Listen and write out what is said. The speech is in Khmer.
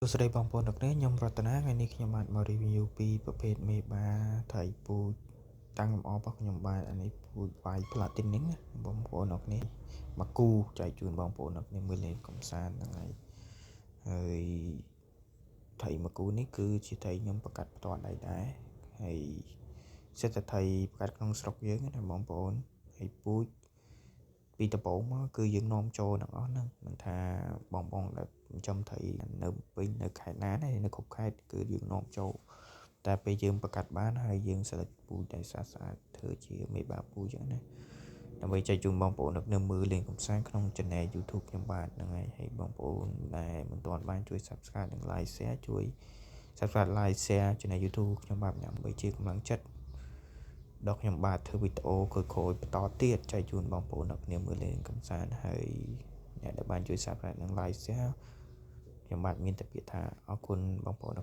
សួស្តីបងប្អូនអ្នកនាងខ្ញុំរតនាថ្ងៃនេះខ្ញុំបានមក review ពីប្រភេទមេបាថៃពូជតាំងលម្អរបស់ខ្ញុំបាទអានេះពូជវាយ Platinum ណាបងប្អូនអ្នកនាងមកគូចែកជូនបងប្អូនអ្នកនាងមើលលេងកំសាន្តហ្នឹងហើយថៃមកគូនេះគឺជាថៃខ្ញុំប្រកាសផ្ទាល់ដៃដែរហើយសិតតែថៃប្រកាសក្នុងស្រុកយើងណាបងប្អូនហើយពូជពីដំបូងមកគឺយើងនាំចូលទាំងអស់ហ្នឹងមិនថាបងប្អូនដែលចំថៃនៅពេញនៅខេត្តណាដែរនៅគ្រប់ខេត្តគឺយើងនាំចូលតែពេលយើងប្រកាសបានហើយយើងសិលេចពូជដែលស្អាតធ្វើជាមេបាពូជចឹងណាដើម្បីចែកជូនបងប្អូននៅមើលលេងកំសាន្តក្នុង Channel YouTube ខ្ញុំបាទហ្នឹងហើយបងប្អូនដែលមិនទាន់បានជួយ Subscribe និង Like Share ជួយ Subscribe Like Share Channel YouTube ខ្ញុំបាទដើម្បីជាកម្លាំងចិត្តដល់ខ្ញុំបាទធ្វើវីដេអូក្រោយៗបន្តទៀតចែកជូនបងប្អូនអ្នកនាងមើលលេងកំសាន្តហើយអ្នកដែលបានជួយ Subscribe និង Like Share ខ្ញុំបាទមានតែពាក្យថាអរគុណបងប្អូន